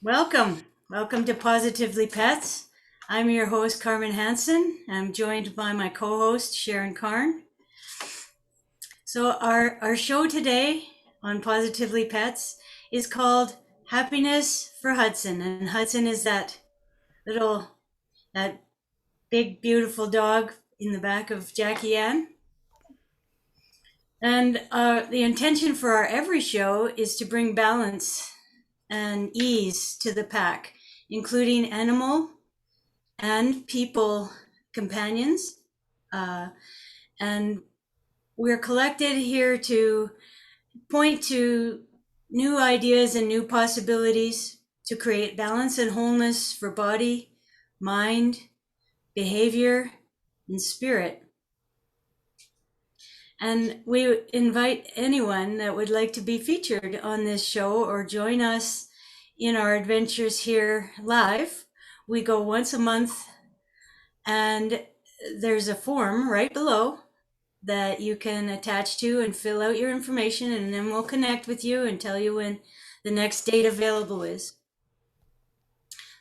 Welcome. Welcome to Positively Pets. I'm your host, Carmen Hansen. I'm joined by my co host, Sharon Carne. So, our show today on Positively Pets is called Happiness for Hudson. And Hudson is little, that big, beautiful dog in the back of JackieAnn. And the intention for our every show is to bring balance and ease to the pack, including animal and people companions. Uh, and we're collected here to point to new ideas and new possibilities to create balance and wholeness for body, mind, behavior, and spirit. And we invite anyone that would like to be featured on this show or join us in our adventures here live. We go once a month, and there's a form right below that you can attach to and fill out your information, and then we'll connect with you and tell you when the next date available is.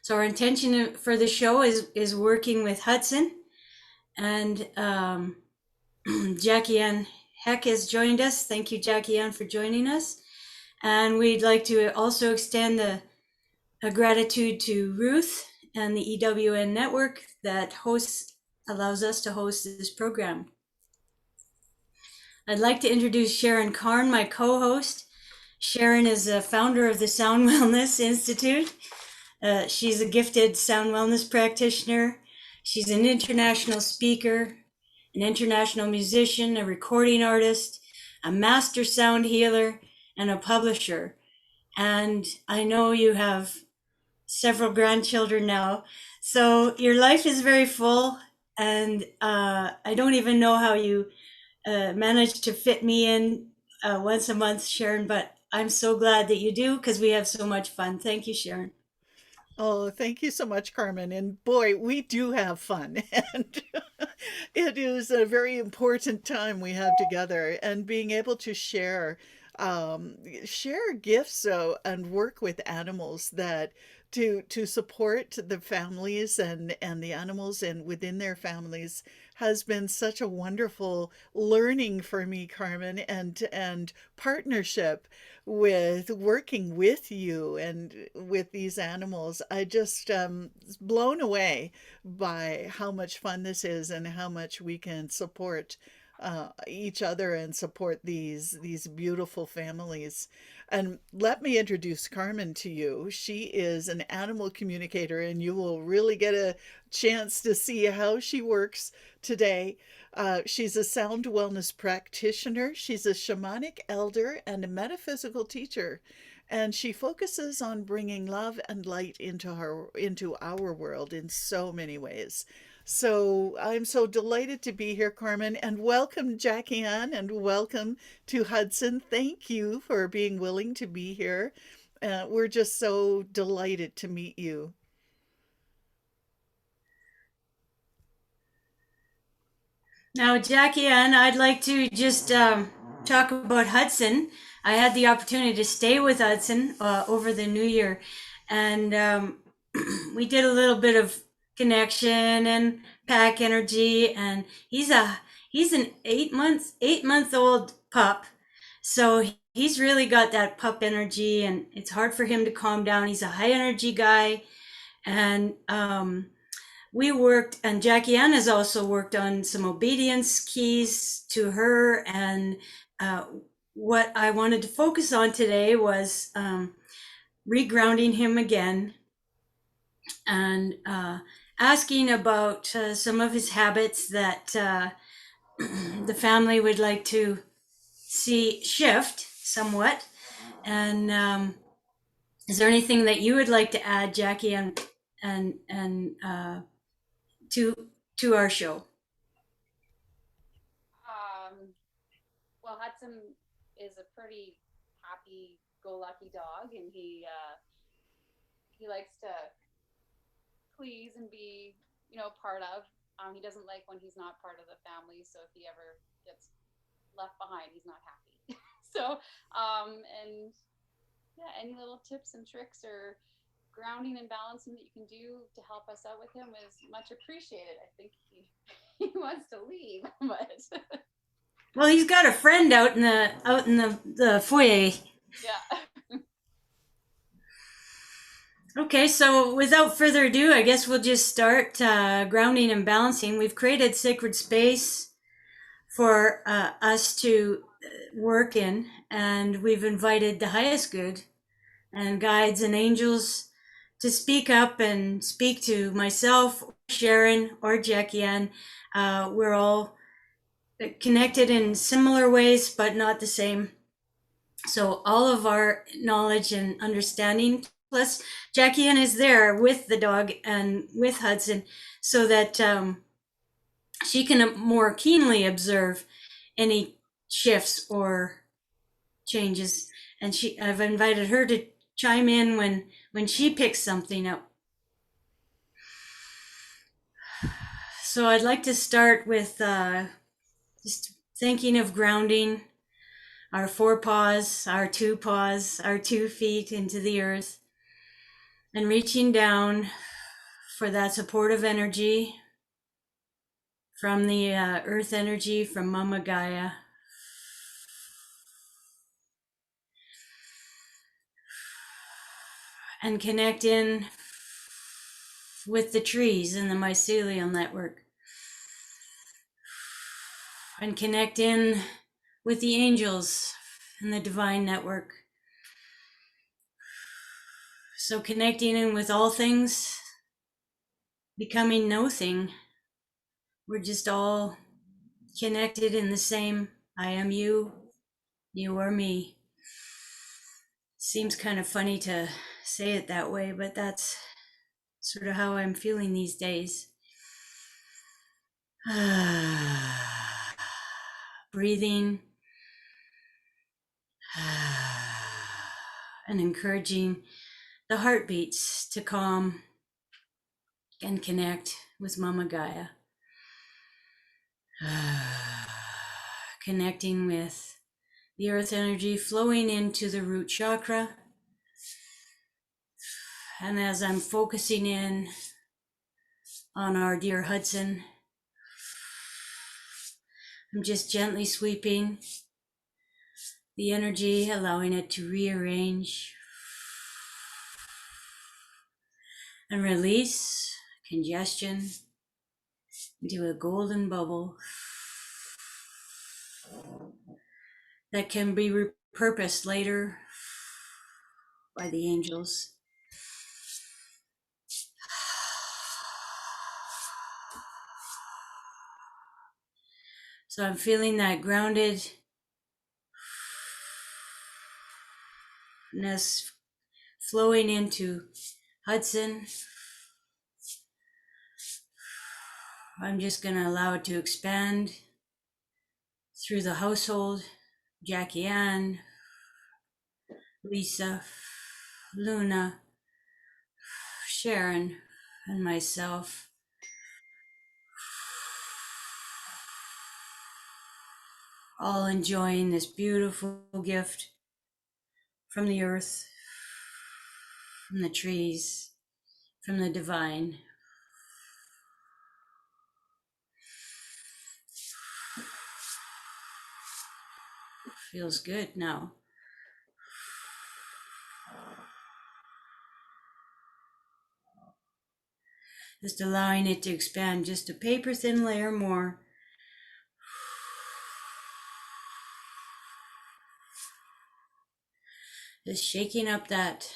So our intention for the show is working with Hudson, and JackieAnn Heck has joined us. Thank you, JackieAnn, for joining us. And we'd like to also extend a gratitude to Ruth and the EWN network that allows us to host this program. I'd like to introduce Sharon Carne, my co-host. Sharon is a founder of the Sound Wellness Institute. She's a gifted sound wellness practitioner. She's an international speaker, an international musician, a recording artist, a master sound healer, and a publisher. And I know you have several grandchildren now. So your life is very full. And I don't even know how you managed to fit me in once a month, Sharon, but I'm so glad that you do because we have so much fun. Thank you, Sharon. Oh, thank you so much, Carmen. And boy, we do have fun. And it is a very important time we have together and being able to share gifts and work with animals that to support the families and the animals and within their families has been such a wonderful learning for me, Carmen, and partnership with working with you and with these animals. I just blown away by how much fun this is and how much we can support each other and support these beautiful families. And let me introduce Carmen to you. She is an animal communicator, and you will really get a chance to see how she works today. She's a sound wellness practitioner. She's a shamanic elder and a metaphysical teacher, and she focuses on bringing love and light into our world in so many ways. So I'm so delighted to be here, Carmen, and welcome, JackieAnn, and welcome to Hudson. Thank you for being willing to be here. We're just so delighted to meet you. Now, JackieAnn, I'd like to just talk about Hudson. I had the opportunity to stay with Hudson over the New Year, and we did a little bit of connection and pack energy. And he's an 8-month old pup, so he's really got that pup energy, and it's hard for him to calm down. He's a high energy guy, and we worked, and JackieAnn has also worked on some obedience keys to her. And uh, what I wanted to focus on today was regrounding him again, and asking about some of his habits that the family would like to see shift somewhat. And is there anything that you would like to add, Jackie, and to our show? Um, well, Hudson is a pretty happy-go-lucky dog, and he likes to please and be, part of. He doesn't like when he's not part of the family. So if he ever gets left behind, he's not happy. So, and yeah, any little tips and tricks or grounding and balancing that you can do to help us out with him is much appreciated. I think he wants to leave, but Well, he's got a friend out in the foyer. yeah. Okay, so without further ado, I guess we'll just start grounding and balancing. We've created sacred space for us to work in, and we've invited the highest good and guides and angels to speak up and speak to myself, Sharon, or JackieAnn. We're all connected in similar ways, but not the same. So all of our knowledge and understanding, plus JackieAnn is there with the dog and with Hudson, so that she can more keenly observe any shifts or changes. And I've invited her to chime in when she picks something up. So I'd like to start with just thinking of grounding our 4 paws, our 2 paws, our 2 feet into the earth, and reaching down for that supportive energy from the earth energy from Mama Gaia. And connect in with the trees in the mycelial network. And connect in with the angels and the divine network. So connecting in with all things, becoming no thing. We're just all connected in the same I am you, you are me. Seems kind of funny to say it that way, but that's sort of how I'm feeling these days. Breathing and encouraging the heartbeats to calm and connect with Mama Gaia. Connecting with the earth energy flowing into the root chakra. And as I'm focusing in on our dear Hudson, I'm just gently sweeping the energy, allowing it to rearrange and release congestion into a golden bubble that can be repurposed later by the angels. So I'm feeling that groundedness flowing into Hudson. I'm just going to allow it to expand through the household. JackieAnn, Lisa, Luna, Sharon, and myself. All enjoying this beautiful gift from the earth, from the trees, from the divine. Feels good now. Just allowing it to expand just a paper thin layer more. Just shaking up that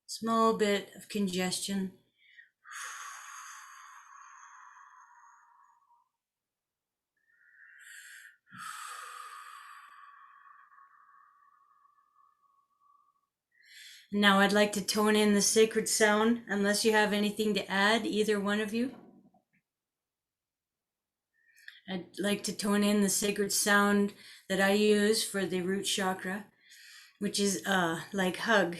small bit of congestion. Now I'd like to tone in the sacred sound, unless you have anything to add, either one of you. I'd like to tone in the sacred sound that I use for the root chakra, which is like hug.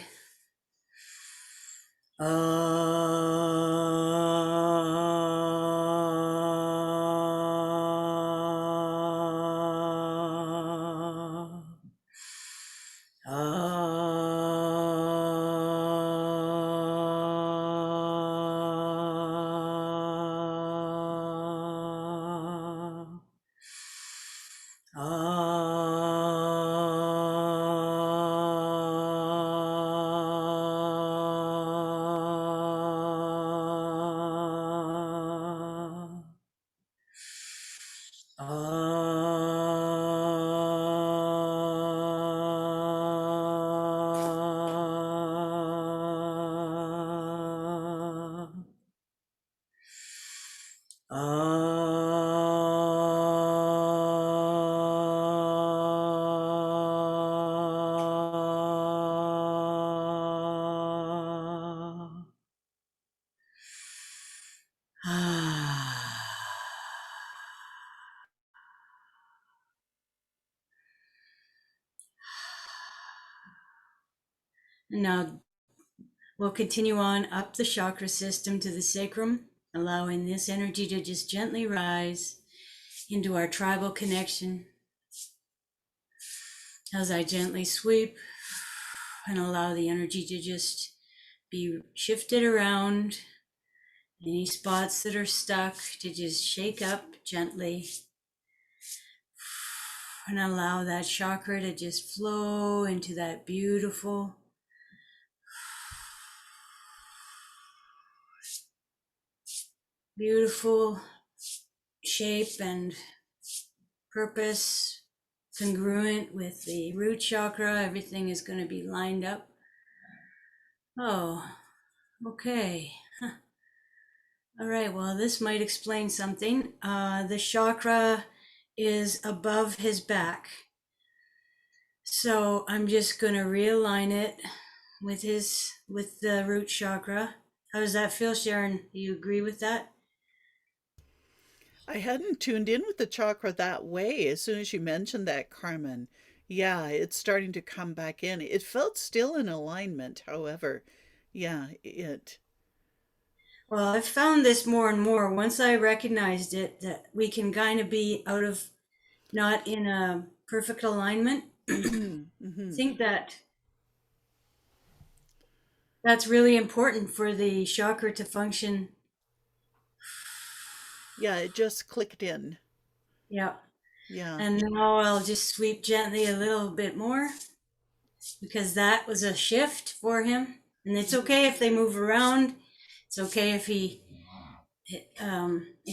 And now we'll continue on up the chakra system to the sacrum, allowing this energy to just gently rise into our tribal connection as I gently sweep and allow the energy to just be shifted around. Any spots that are stuck to just shake up gently and allow that chakra to just flow into that beautiful shape and purpose congruent with the root chakra. Everything is going to be lined up. Oh, okay. All right, well, this might explain something. The chakra is above his back. So I'm just going to realign it with the root chakra. How does that feel, Sharon? Do you agree with that? I hadn't tuned in with the chakra that way as soon as you mentioned that, Carmen. Yeah, it's starting to come back in. It felt still in alignment, however. Yeah, it. Well, I've found this more and more once I recognized it, that we can kind of be not in a perfect alignment. Mm-hmm, mm-hmm. Think that's really important for the chakra to function. Yeah, it just clicked in. Yeah. Yeah. And now I'll just sweep gently a little bit more because that was a shift for him. And it's okay if they move around. It's okay if he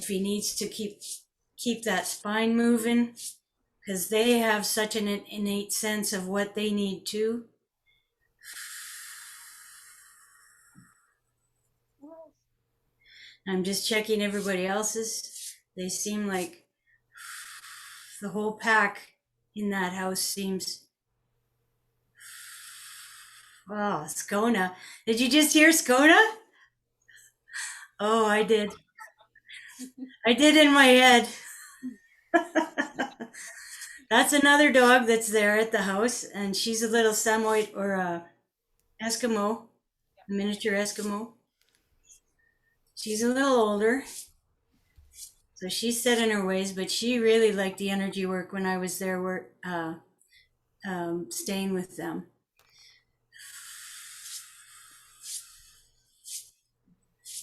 needs to keep that spine moving, because they have such an innate sense of what they need to. I'm just checking everybody else's. They seem like the whole pack in that house seems. Oh, Skona. Did you just hear Skona? Oh, I did. I did in my head. That's another dog that's there at the house, and she's a little Samoyed or a Eskimo, a miniature Eskimo. She's a little older, so she's set in her ways, but she really liked the energy work when I was there, staying with them.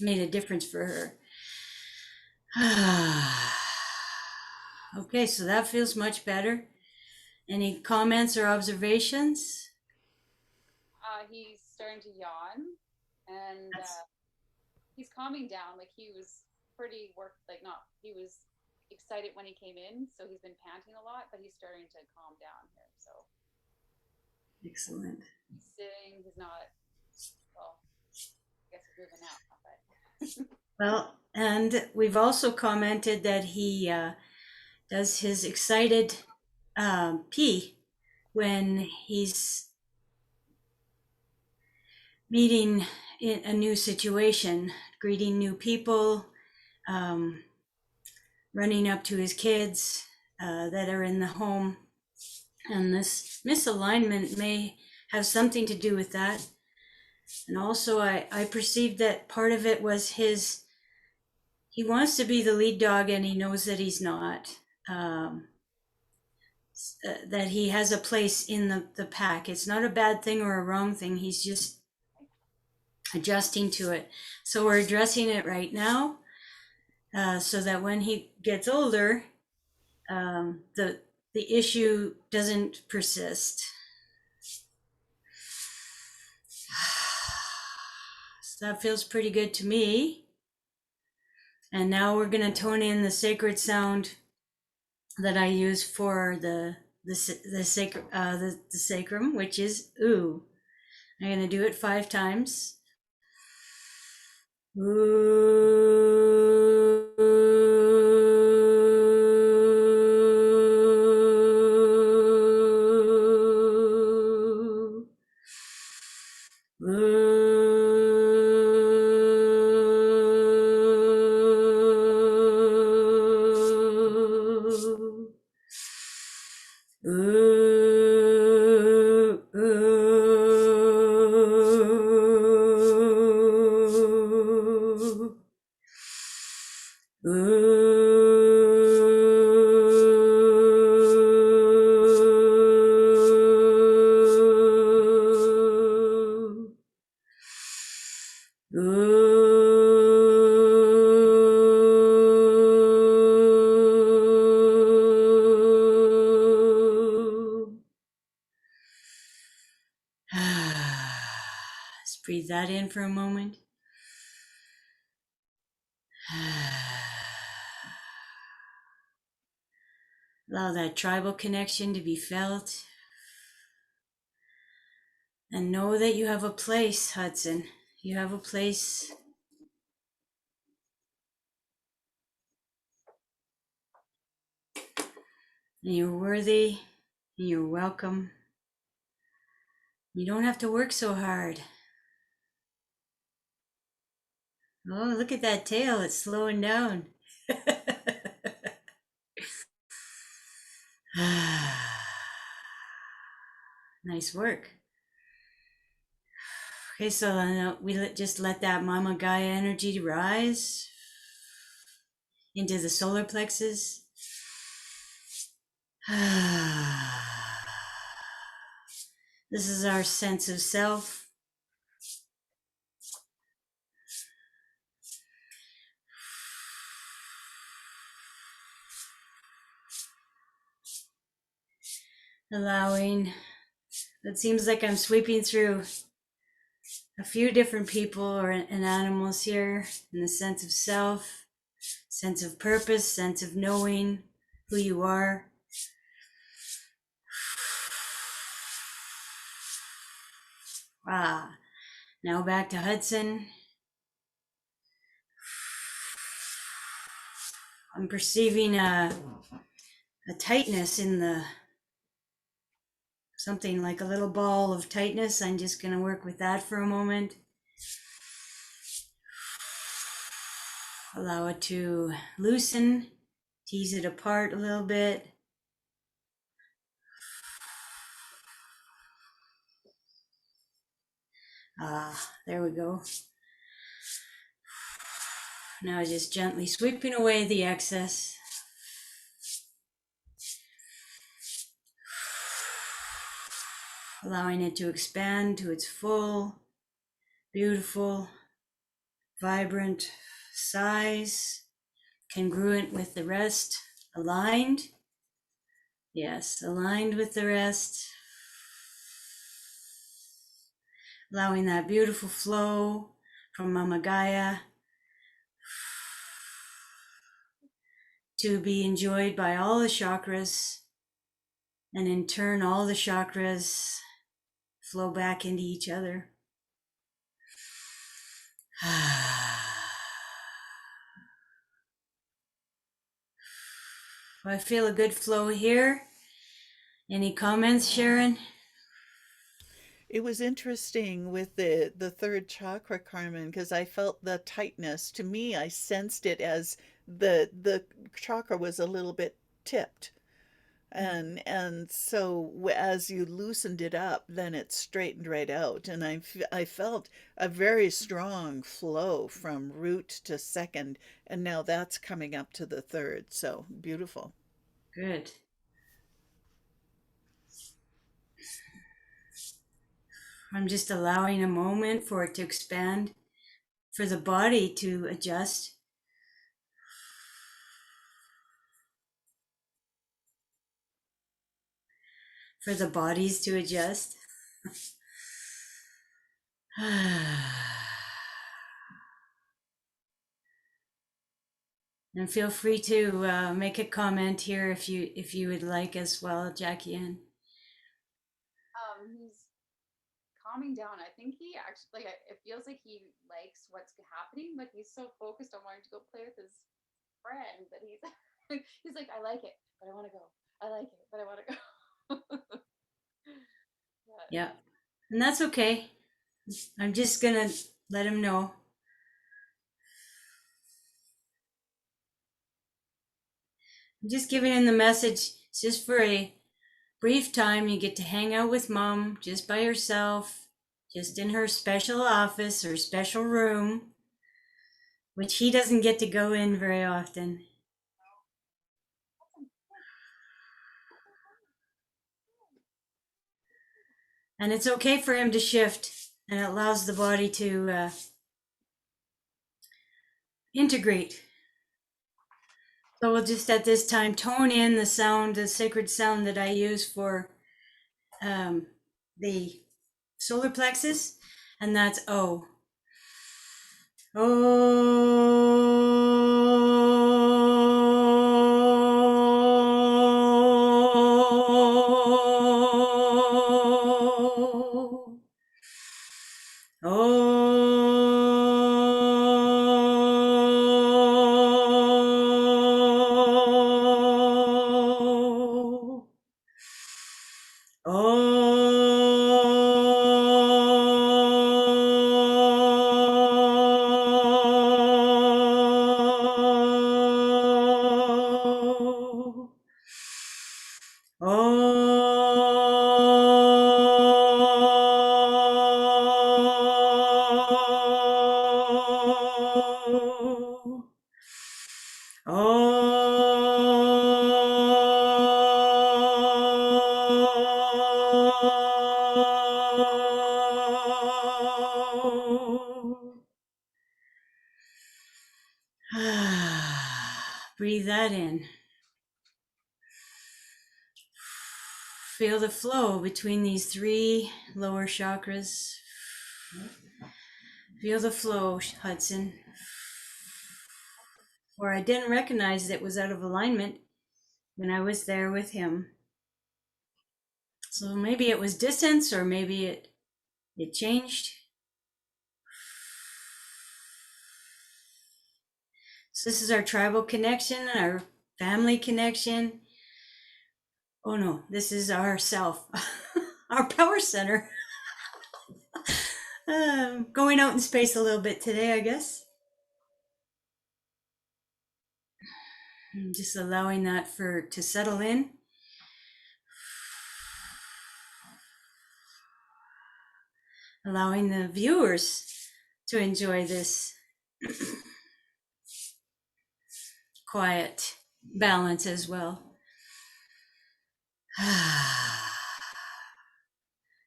Made a difference for her. Okay, so that feels much better. Any comments or observations? He's starting to yawn, and he's calming down. Like he was pretty he was excited when he came in, so he's been panting a lot, but he's starting to calm down here. So Excellent. he's sitting. He's not. Well, I guess he's moving out. But Well, and we've also commented that he does his excited pee when he's meeting in a new situation, greeting new people, um, running up to his kids that are in the home. And this misalignment may have something to do with that. And also, I perceived that part of it was he wants to be the lead dog and he knows that he's not. That he has a place in the pack. It's not a bad thing or a wrong thing. He's just adjusting to it. So we're addressing it right now, so that when he gets older, the issue doesn't persist. So that feels pretty good to me. And now we're going to tone in the sacred sound that I use for the sacrum, which is ooh. I'm going to do it 5 times. Breathe that in for a moment. Allow that tribal connection to be felt. And know that you have a place, Hudson. You have a place. And you're worthy. And you're welcome. You don't have to work so hard. Oh, look at that tail. It's slowing down. Nice work. Okay, so we just let that Mama Gaia energy rise into the solar plexus. This is our sense of self. Allowing, it seems like I'm sweeping through a few different people and animals here in the sense of self, sense of purpose, sense of knowing who you are. Now back to Hudson. I'm perceiving a tightness in the, something like a little ball of tightness. I'm just going to work with that for a moment. Allow it to loosen, tease it apart a little bit. There we go. Now just gently sweeping away the excess. Allowing it to expand to its full, beautiful, vibrant size, congruent with the rest, aligned. Yes, aligned with the rest. Allowing that beautiful flow from Mama Gaia to be enjoyed by all the chakras, and in turn all the chakras flow back into each other. I feel a good flow here. Any comments, Sharon? It was interesting with the third chakra, Carmen, because I felt the tightness. To me, I sensed it as the chakra was a little bit tipped. And so as you loosened it up, then it straightened right out. And I felt a very strong flow from root to second, and now that's coming up to the third. So beautiful. Good. I'm just allowing a moment for it to expand, for the body to adjust. For the bodies to adjust. And feel free to make a comment here if you would like as well, JackieAnn. He's calming down. I think he actually, like, it feels like he likes what's happening, but he's so focused on wanting to go play with his friend that he's he's like, I like it, but I want to go. I like it, but I want to go. Yeah, and that's okay. I'm just gonna let him know. I'm just giving him the message. It's just for a brief time. You get to hang out with Mom just by herself, just in her special office or special room, which he doesn't get to go in very often. And it's okay for him to shift, and it allows the body to integrate. So we'll just at this time tone in the sound, the sacred sound that I use for the solar plexus. and that's O. Oh. Oh. Oh. Oh. Oh. Breathe that in. Feel the flow between these three lower chakras. Feel the flow, Hudson. Or I didn't recognize it was out of alignment when I was there with him. So maybe it was distance, or maybe it changed. So this is our tribal connection, our family connection. Oh no, this is our self, our power center. Going out in space a little bit today, I guess. Just allowing that to settle in. Allowing the viewers to enjoy this quiet balance as well.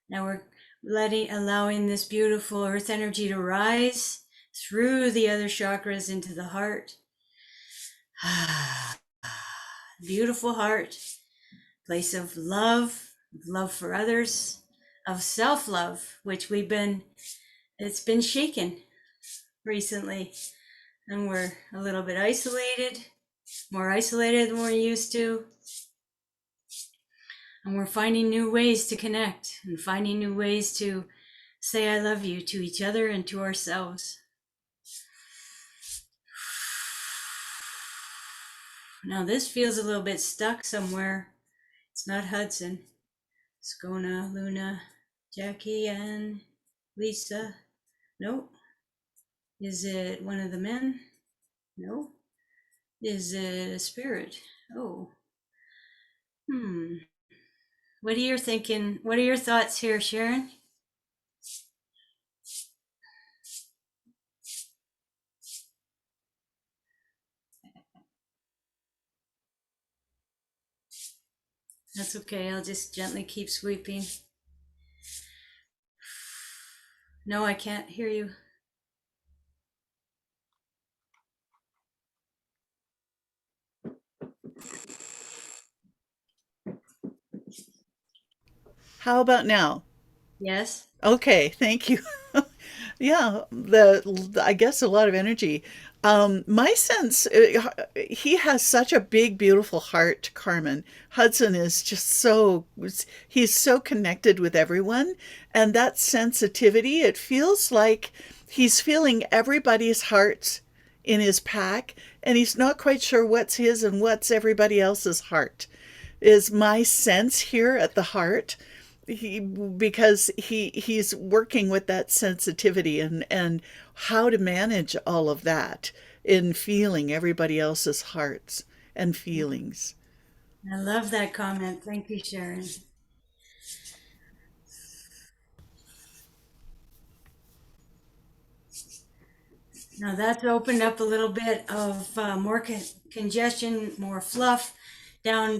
Now we're allowing this beautiful earth energy to rise through the other chakras into the heart. Beautiful heart, place of love for others, of self-love, which it's been shaken recently, and we're a little bit isolated, more isolated than we're used to. And we're finding new ways to connect and finding new ways to say I love you to each other and to ourselves. Now this feels a little bit stuck somewhere. It's not Hudson. Skona, Luna, JackieAnn, Lisa. Nope. Is it one of the men? No. Is it a spirit? Oh. What are you thinking? What are your thoughts here, Sharon? That's okay. I'll just gently keep sweeping. No, I can't hear you. How about now? Yes. Okay, thank you. Yeah, I guess a lot of energy. My sense, he has such a big, beautiful heart, Carmen. Hudson is just he's so connected with everyone, and that sensitivity, it feels like he's feeling everybody's heart in his pack, and he's not quite sure what's his and what's everybody else's heart, is my sense here at the heart. Because he's working with that sensitivity and how to manage all of that in feeling everybody else's hearts and feelings. I love that comment. Thank you, Sharon. Now that's opened up a little bit of more congestion, more fluff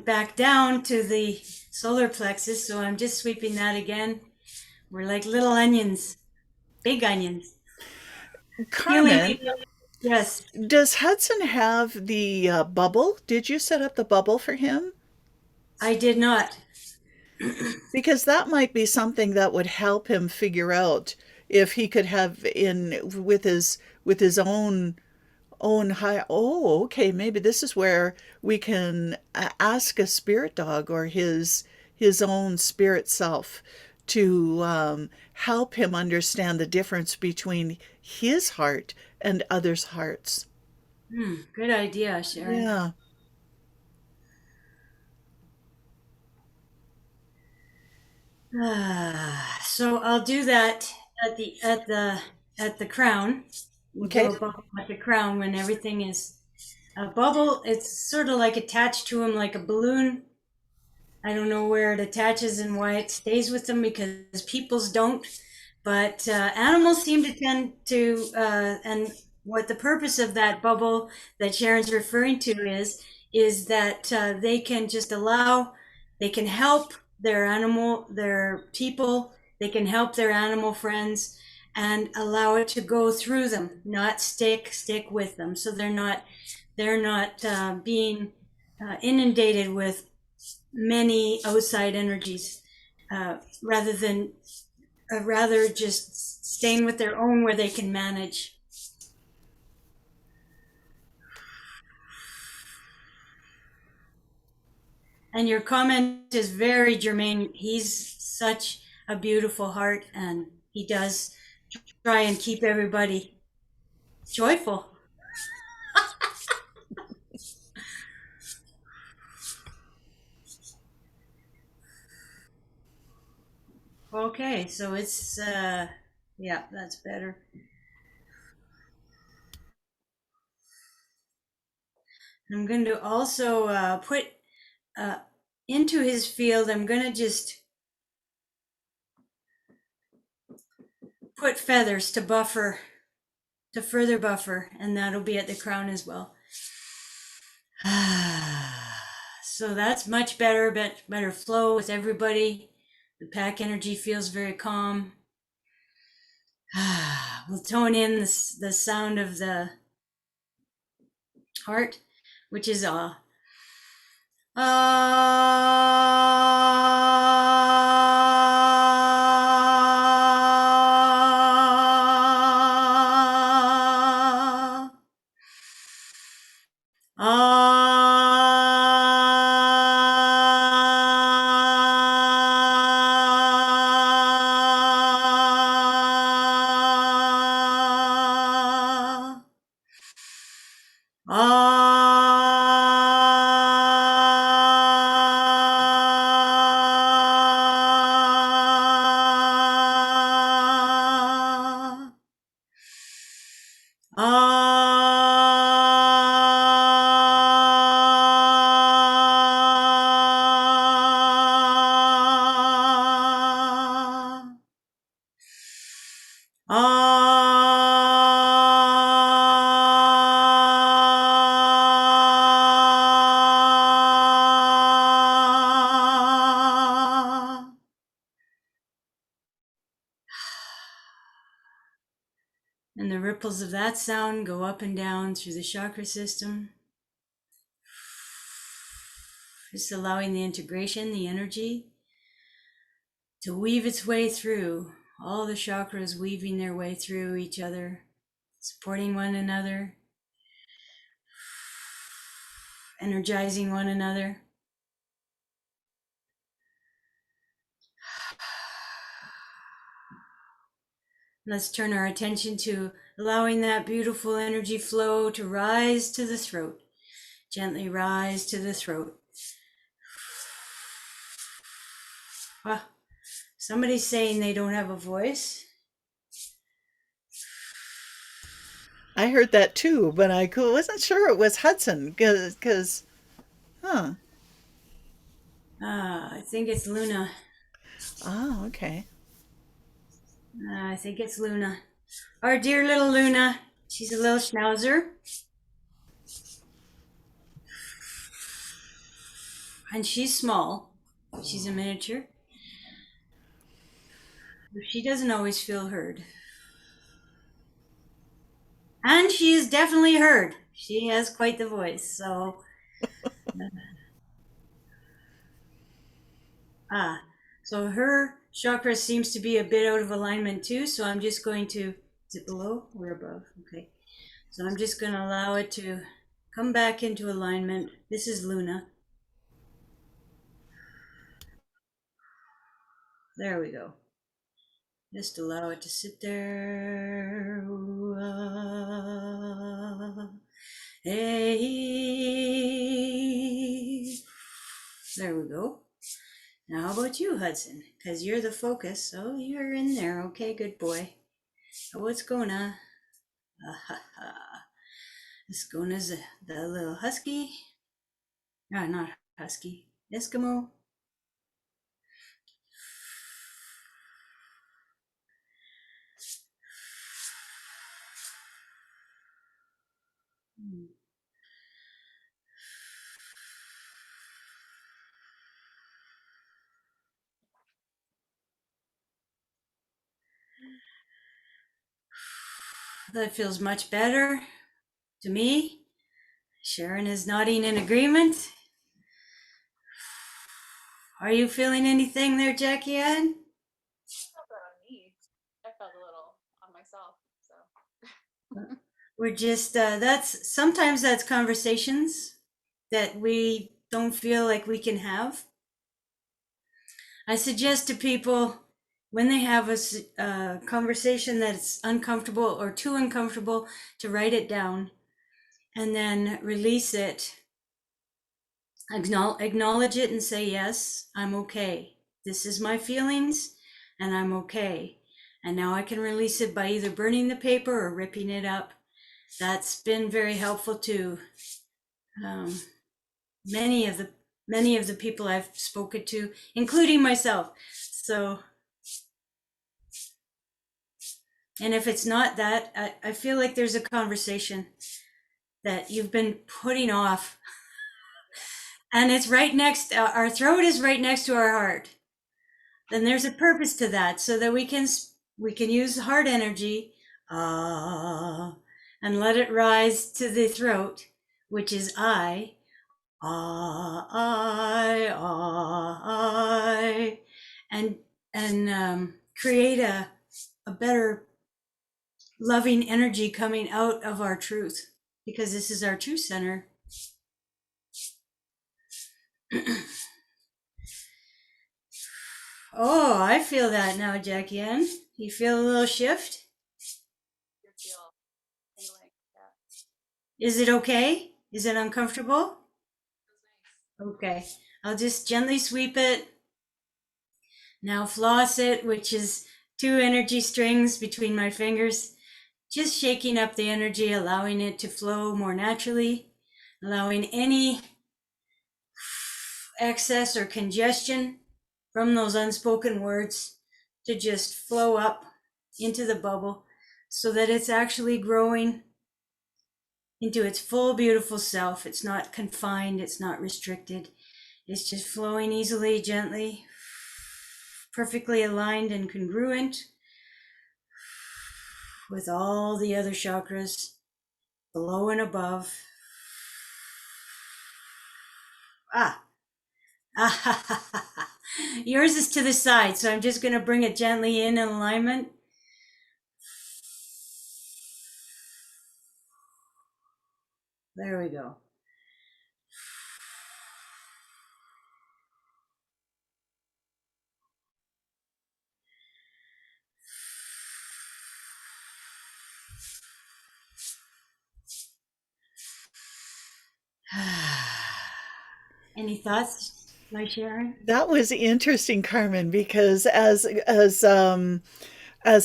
back down to the solar plexus. So I'm just sweeping that again. We're like little onions, big onions. Healing. Carmen, Yes, does Hudson have the bubble? Did you set up the bubble for him? I did not. Because that might be something that would help him figure out if he could have in with his own high. Oh, okay, maybe this is where we can ask a spirit dog or his own spirit self to help him understand the difference between his heart and others' hearts. Good idea, Sharon. Yeah. So I'll do that at the crown. We'll do Okay. a bubble at the crown when everything is a bubble. It's sort of like attached to him like a balloon. I don't know where it attaches and why it stays with them because people's don't, but animals seem to tend to. And what the purpose of that bubble that Sharon's referring to is that they can just allow, they can help their people, they can help their animal friends, and allow it to go through them, not stick with them. So they're not being inundated with many outside energies, rather just staying with their own where they can manage. And your comment is very germane. He's such a beautiful heart, and he does try and keep everybody joyful. Okay, so it's yeah, that's better. I'm going to also put uh, into his field. I'm going to just put feathers to further buffer, and that'll be at the crown as well. So that's much better, better flow with everybody. The pack energy feels very calm. We'll tone in the sound of the heart, which is and the ripples of that sound go up and down through the chakra system, just allowing the integration, the energy to weave its way through all the chakras, weaving their way through each other, supporting one another, energizing one another. Let's turn our attention to allowing that beautiful energy flow to rise to the throat. Gently rise to the throat. Somebody's saying they don't have a voice. I heard that too, but I wasn't sure it was Hudson because, huh? I think it's Luna. Ah, okay. I think it's Luna. Our dear little Luna. She's a little schnauzer. And she's small. She's a miniature. She doesn't always feel heard. And she is definitely heard. She has quite the voice. So, so her chakra seems to be a bit out of alignment too, so I'm just going to, is it below or above? Okay. So I'm just going to allow it to come back into alignment. This is Luna. There we go. Just allow it to sit there. Hey. There we go. Now how about you, Hudson? Because you're the focus. Oh, you're in there. Okay, good boy. What's going on? What's going on? The little husky. No, not husky. Eskimo. That feels much better to me. Sharon is nodding in agreement. Are you feeling anything there, JackieAnn? I felt that on me. I felt a little on myself. So We're just, sometimes that's conversations that we don't feel like we can have. I suggest to people when they have a conversation that's uncomfortable or too uncomfortable to write it down and then release it, acknowledge it and say, yes, I'm okay. This is my feelings and I'm okay. And now I can release it by either burning the paper or ripping it up. That's been very helpful to many of the people I've spoken to, including myself. So, and if it's not that, I feel like there's a conversation that you've been putting off, and it's right next. Our throat is right next to our heart. Then there's a purpose to that, so that we can use heart energy, and let it rise to the throat, which is I. I, and create a better loving energy coming out of our truth, because this is our true center. Oh, I feel that now, JackieAnn. You feel a little shift? you feel tingling. Yeah. Is it okay? Is it uncomfortable? Feels nice. Okay, I'll just gently sweep it. Now floss it, which is 2 energy strings between my fingers. Just shaking up the energy, allowing it to flow more naturally, allowing any excess or congestion from those unspoken words to just flow up into the bubble so that it's actually growing into its full, beautiful self. It's not confined, it's not restricted. It's just flowing easily, gently, perfectly aligned and congruent with all the other chakras below and above. Ah, yours is to the side, so I'm just going to bring it gently in alignment. There we go. Any thoughts, my Sharon? That was interesting, Carmen, because as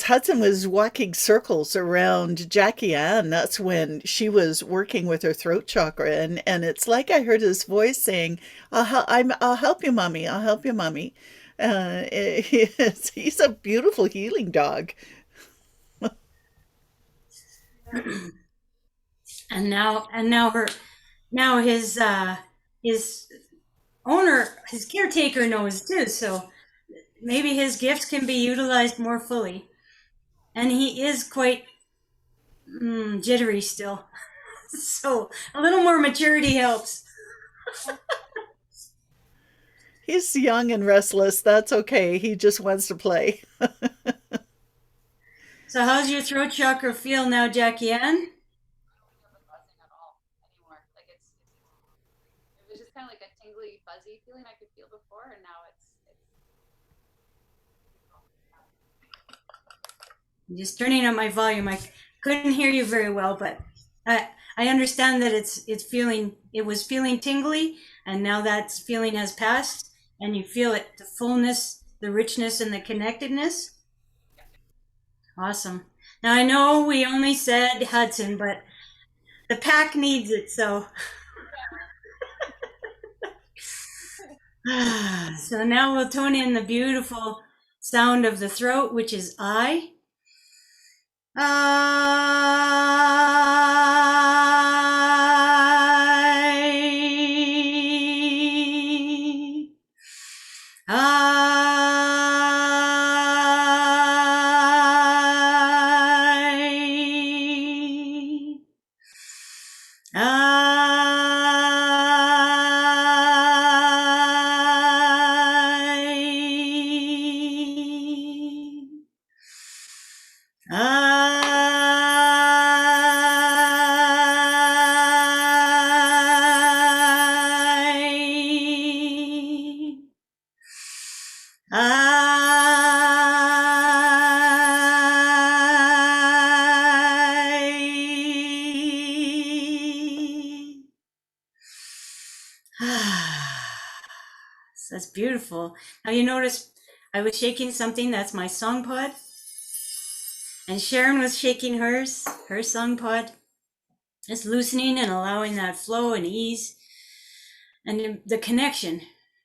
Hudson was walking circles around JackieAnn, that's when she was working with her throat chakra, and it's like I heard his voice saying, I'll help you, mommy. I'll help you, mommy." He's a beautiful healing dog. Yeah. And now his owner, his caretaker knows too, so maybe his gifts can be utilized more fully. And he is quite jittery still. So a little more maturity helps. He's young and restless. That's okay. He just wants to play. So how's your throat chakra feel now, JackieAnn? I don't feel the buzzing at all anymore. Like it was just kind of like a tingly, fuzzy feeling I could feel before, and now it's. I'm just turning up my volume. I couldn't hear you very well, but I understand that it was feeling tingly, and now that feeling has passed, and you feel it, the fullness, the richness, and the connectedness. Awesome. Now I know we only said Hudson, but the pack needs it, so. So now we'll tone in the beautiful sound of the throat, which is I. I. I. I. I. I. So that's beautiful. Now you notice I was shaking something, that's my song pod. And Sharon was shaking hers, her song pod. Just loosening and allowing that flow and ease. And the connection.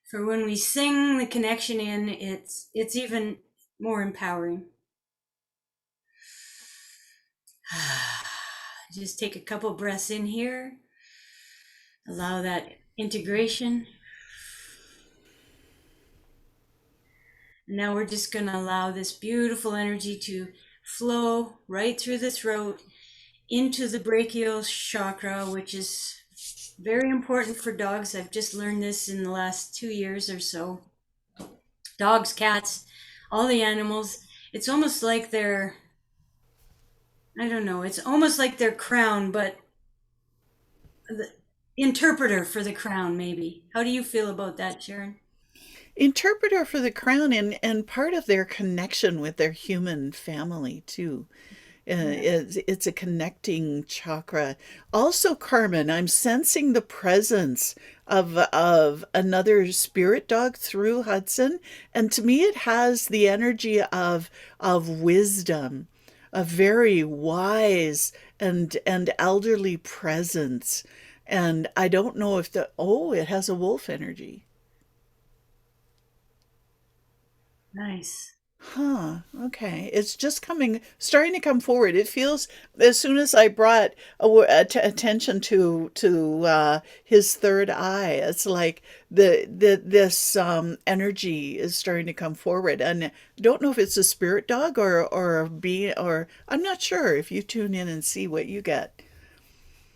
For when we sing the connection in, it's even more empowering. Just take a couple breaths in here. Allow that integration. And now we're just going to allow this beautiful energy to flow right through the throat into the brachial chakra, which is very important for dogs. I've just learned this in the last 2 years or so. Dogs, cats, all the animals. It's almost like their, I don't know, it's almost like their crown, but the interpreter for the crown, maybe. How do you feel about that, Sharon? Interpreter for the crown, and part of their connection with their human family too. Yeah. It's a connecting chakra. Also, Carmen, I'm sensing the presence of another spirit dog through Hudson, and to me, it has the energy of wisdom, a very wise and elderly presence. And I don't know if it has a wolf energy. Nice. Huh. Okay. It's just starting to come forward. It feels as soon as I brought attention to his third eye, it's like this energy is starting to come forward. And don't know if it's a spirit dog or a being, or I'm not sure. If you tune in and see what you get.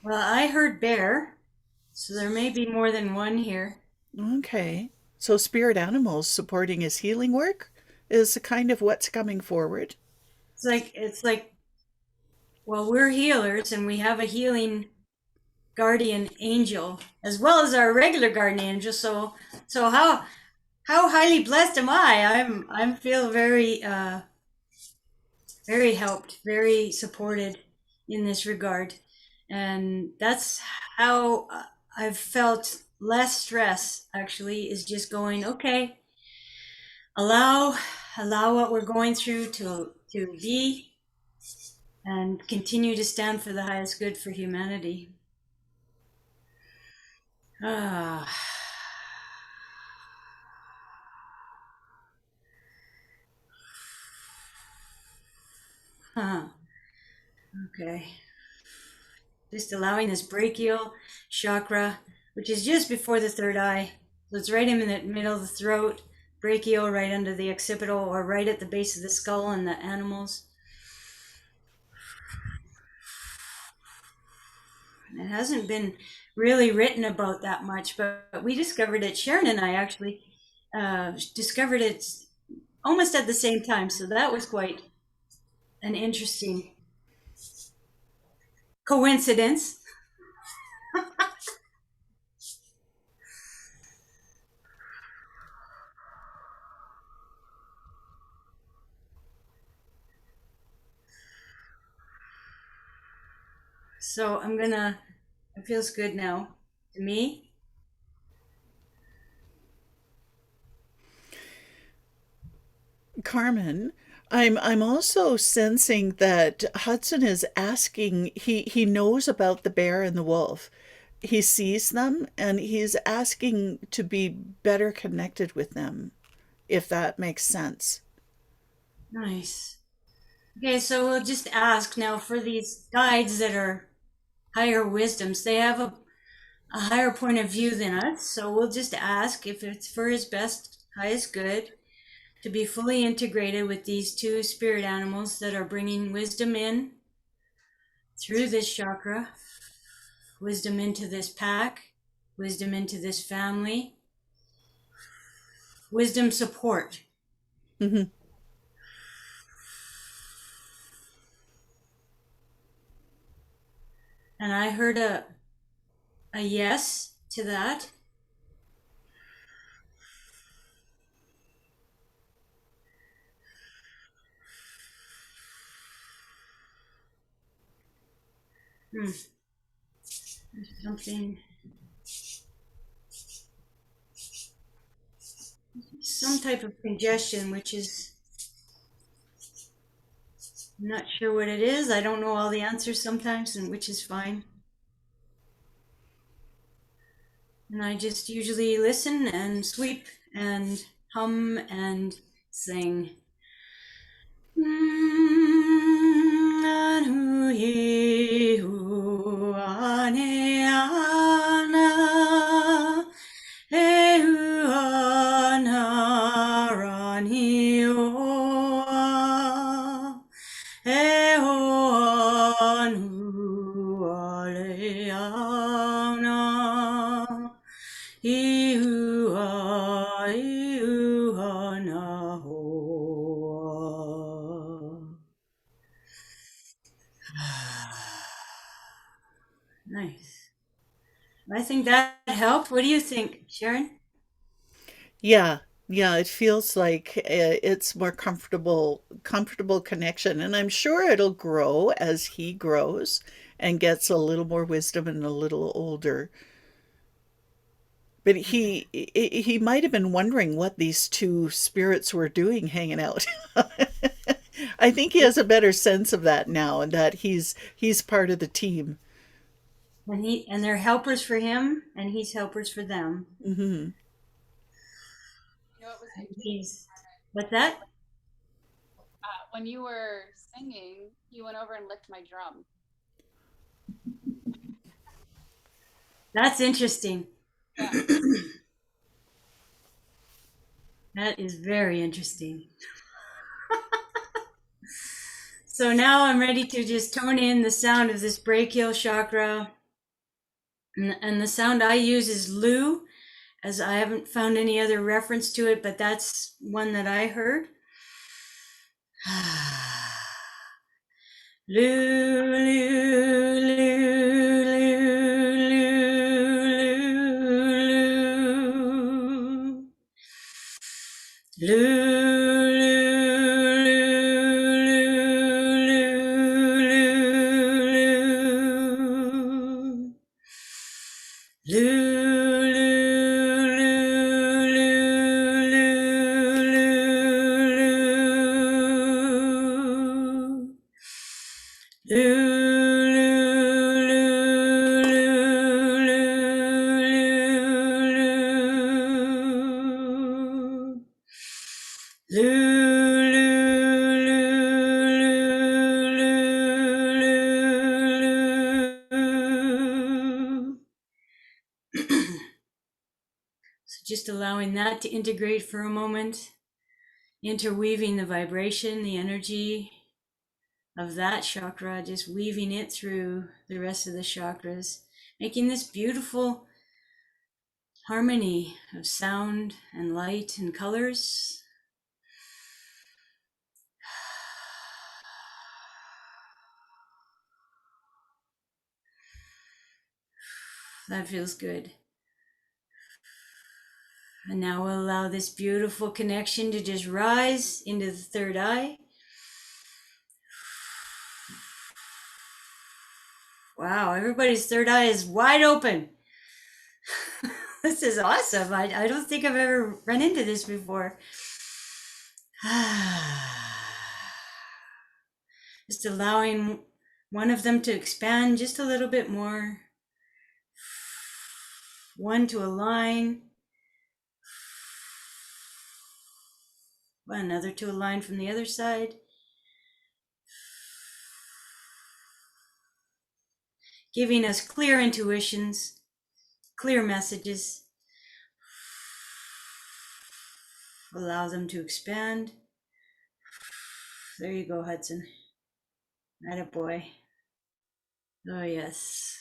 Well, I heard bear, so there may be more than one here. Okay. So spirit animals supporting his healing work is kind of what's coming forward. It's like well, we're healers and we have a healing guardian angel as well as our regular guardian angel. So how highly blessed am I? I'm feel very helped, very supported in this regard, and that's how I've felt less stress. Actually, is just going okay. Allow what we're going through to be and continue to stand for the highest good for humanity. Ah. Huh. Okay. Just allowing this brachial chakra, which is just before the third eye. So it's right in the middle of the throat, brachial right under the occipital or right at the base of the skull in the animals. It hasn't been really written about that much, but we discovered it, Sharon and I actually, discovered it almost at the same time. So that was quite an interesting coincidence. So it feels good now to me. Carmen, I'm also sensing that Hudson is asking, he knows about the bear and the wolf. He sees them and he's asking to be better connected with them, if that makes sense. Nice. Okay, so we'll just ask now for these guides that are higher wisdoms. They have a higher point of view than us. So we'll just ask if it's for his best, highest good to be fully integrated with these two spirit animals that are bringing wisdom in through this chakra, wisdom into this pack, wisdom into this family, wisdom support. Mm-hmm. And I heard a yes to that. There's something, some type of congestion, which is, I'm not sure what it is. I don't know all the answers sometimes, and which is fine. And I just usually listen and sweep and hum and sing. Nice. I think that helped. What do you think, Sharon? Yeah, yeah, it feels like it's more comfortable connection, and I'm sure it'll grow as he grows and gets a little more wisdom and a little older. But he might have been wondering what these two spirits were doing hanging out. I think he has a better sense of that now, and that he's part of the team. And they're helpers for him, and he's helpers for them. Hmm. You know, it was And interesting. he's what's that? When you were singing, you went over and licked my drum. That's interesting. Yeah. That is very interesting. So now I'm ready to just tone in the sound of this brachial chakra. And the sound I use is Lu, as I haven't found any other reference to it, but that's one that I heard. Lu, lu, lu, lu, lu, lu, So just allowing that to integrate for a moment, interweaving the vibration, the energy of that chakra, just weaving it through the rest of the chakras, making this beautiful harmony of sound and light and colors. That feels good. And now we'll allow this beautiful connection to just rise into the third eye. Wow, everybody's third eye is wide open. This is awesome. I don't think I've ever run into this before. Just allowing one of them to expand just a little bit more. One to align. Another to align from the other side. Giving us clear intuitions, clear messages. Allow them to expand. There you go, Hudson. Attaboy. Oh, yes.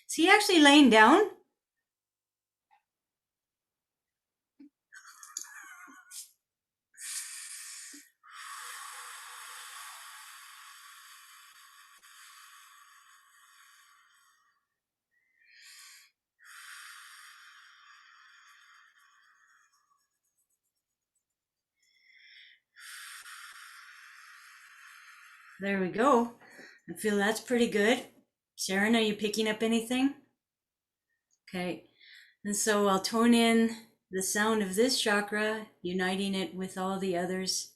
Is he actually laying down? There we go. I feel that's pretty good. Sharon, are you picking up anything? Okay. And so I'll tone in the sound of this chakra, uniting it with all the others,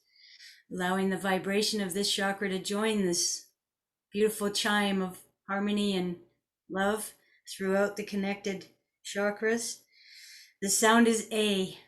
allowing the vibration of this chakra to join this beautiful chime of harmony and love throughout the connected chakras. The sound is A.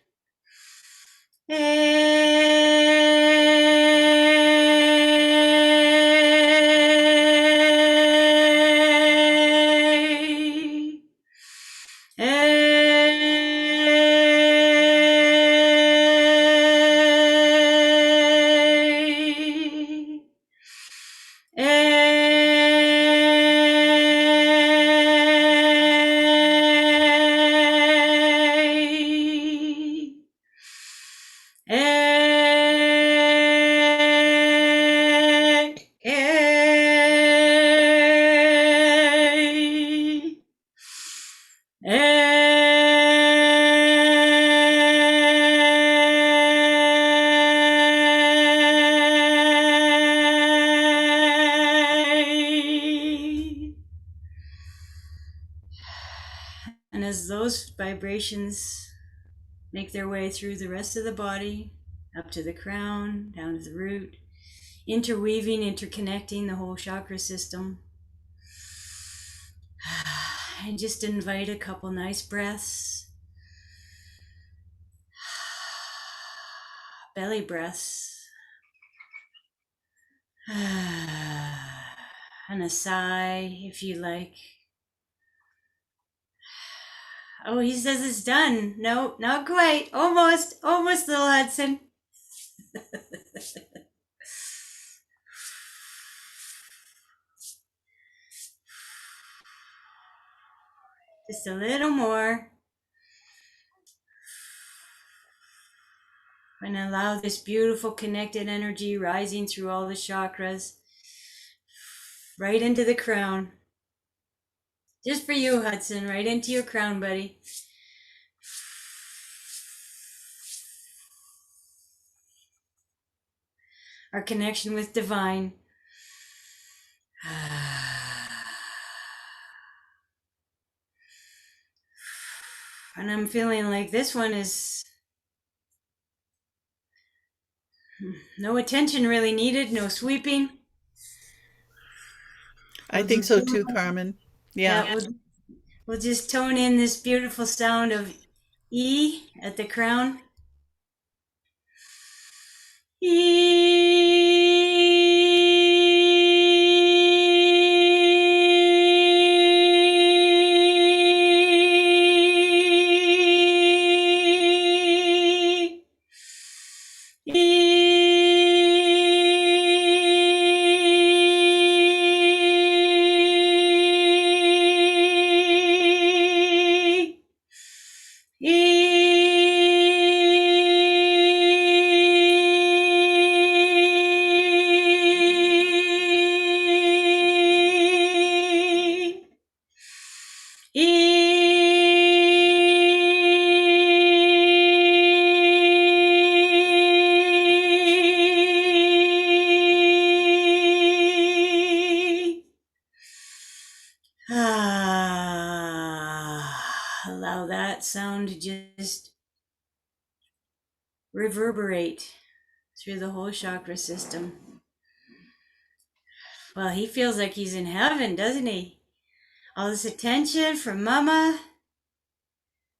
And as those vibrations make their way through the rest of the body, up to the crown, down to the root, interweaving, interconnecting the whole chakra system, and just invite a couple nice breaths, belly breaths, and a sigh if you like. Oh, he says it's done. No, not quite. Almost, little Hudson. Just a little more. And allow this beautiful connected energy rising through all the chakras, right into the crown. Just for you, Hudson, right into your crown, buddy. Our connection with divine. And I'm feeling like this one is no attention really needed, no sweeping. I think so too, Carmen. Yeah. We'll just tone in this beautiful sound of E at the crown. sound just reverberate through the whole chakra system. Well, he feels like he's in heaven, doesn't he? All this attention from Mama,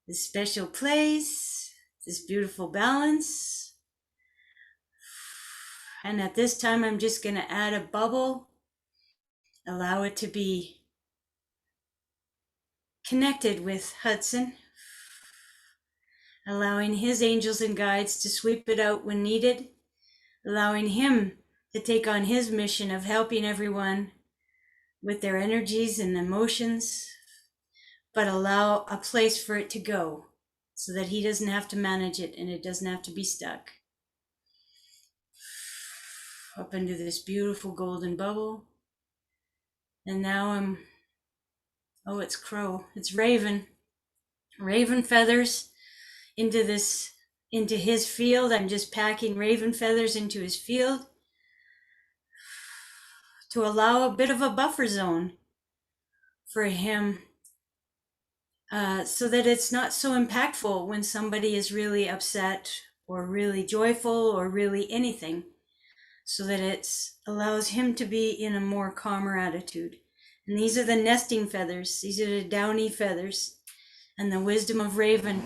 this special place, this beautiful balance. And at this time, I'm just going to add a bubble, allow it to be connected with Hudson, allowing his angels and guides to sweep it out when needed, allowing him to take on his mission of helping everyone with their energies and emotions, but allow a place for it to go so that he doesn't have to manage it and it doesn't have to be stuck. Up into this beautiful golden bubble. And now it's crow, it's raven feathers into his field. I'm just packing raven feathers into his field to allow a bit of a buffer zone for him, so that it's not so impactful when somebody is really upset or really joyful or really anything, so that it allows him to be in a more calmer attitude. And these are the nesting feathers. These are the downy feathers and the wisdom of raven.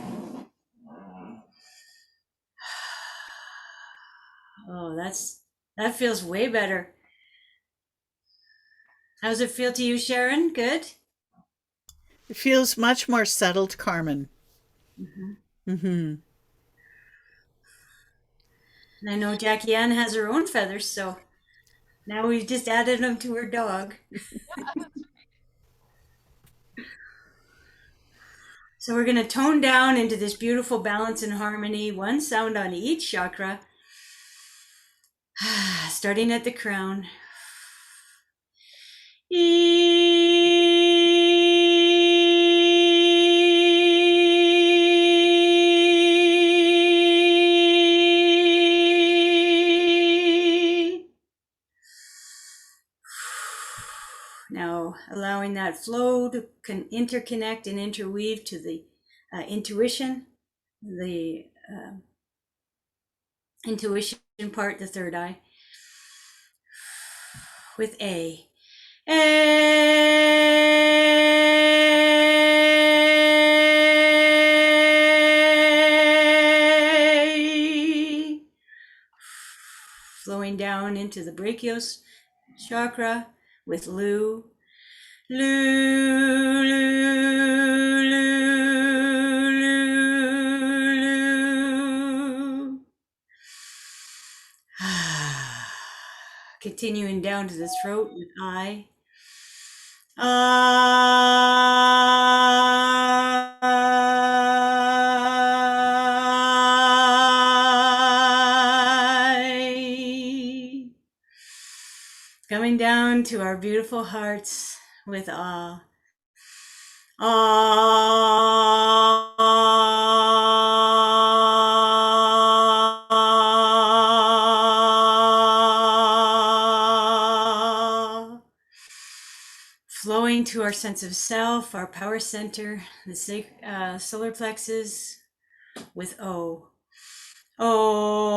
Oh, that feels way better. How's it feel to you, Sharon? Good? It feels much more settled, Carmen. Mm-hmm. Mm-hmm. And I know JackieAnn has her own feathers, so now we've just added them to her dog. So we're going to tone down into this beautiful balance and harmony, one sound on each chakra, starting at the crown. Now allowing that flow to interconnect and interweave to the intuition, the intuition part, the third eye, with A. Flowing down into the brachial chakra with Lu. Lu, Lu, Lu, Lu, Lu. Continuing down to the throat with I. I. Coming down to our beautiful hearts with awe. Flowing to our sense of self, our power center, the solar plexus with O. Oh.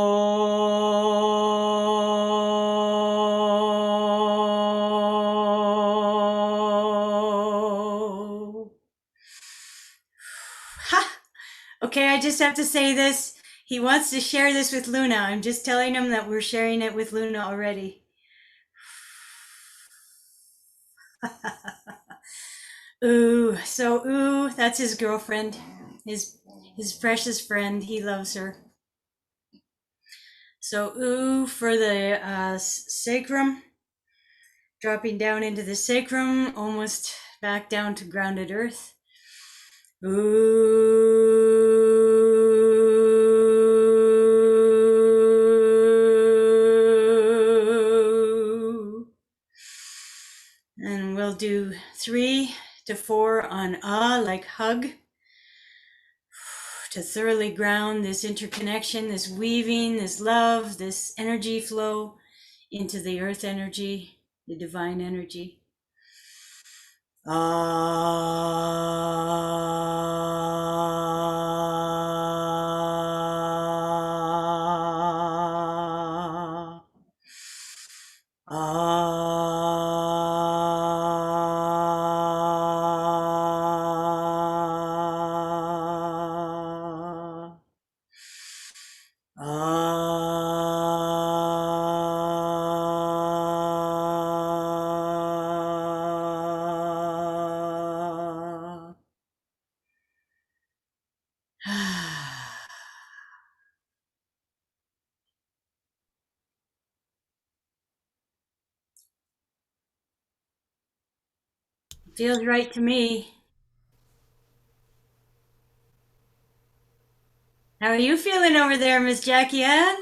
Ha! Okay, I just have to say this. He wants to share this with Luna. I'm just telling him that we're sharing it with Luna already. Ooh, so ooh, that's his girlfriend, his precious friend. He loves her. So ooh for the sacrum, dropping down into the sacrum, almost back down to grounded earth. Ooh. And we'll do 3 to 4 on ah, like hug, to thoroughly ground this interconnection, this weaving, this love, this energy flow into the earth energy, the divine energy. Ah. Ah. Ah. Feels right to me. How are you feeling over there, Miss JackieAnn?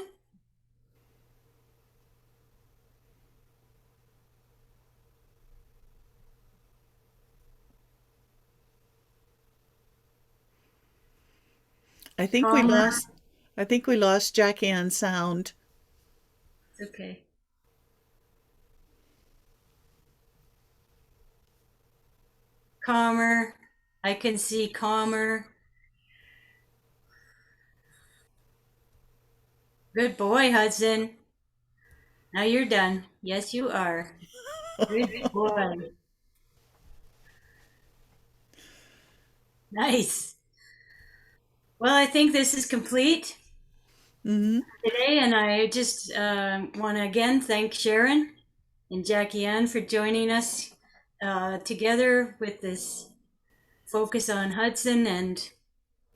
I think we Calmer. lost I think we lost JackieAnn's sound. It's okay. Calmer. I can see calmer. Good boy, Hudson. Now you're done. Yes, you are. Good boy. Nice. Well, I think this is complete Hmm. today, and I just want to again thank Sharon and JackieAnn for joining us together with this focus on Hudson and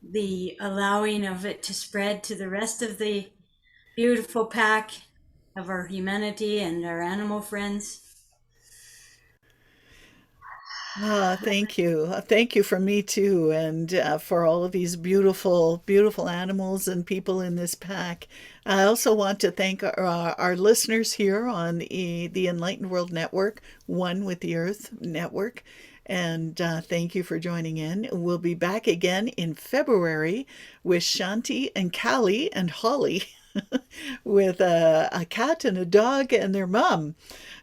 the allowing of it to spread to the rest of the beautiful pack of our humanity and our animal friends. Thank you. Thank you from me too, and for all of these beautiful, beautiful animals and people in this pack. I also want to thank our listeners here on the Enlightened World Network, One with the Earth Network. And thank you for joining in. We'll be back again in February with Shanti and Callie and Holly with a cat and a dog and their mom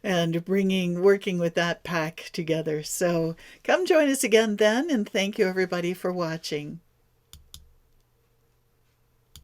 and working with that pack together. So come join us again then, and thank you everybody for watching.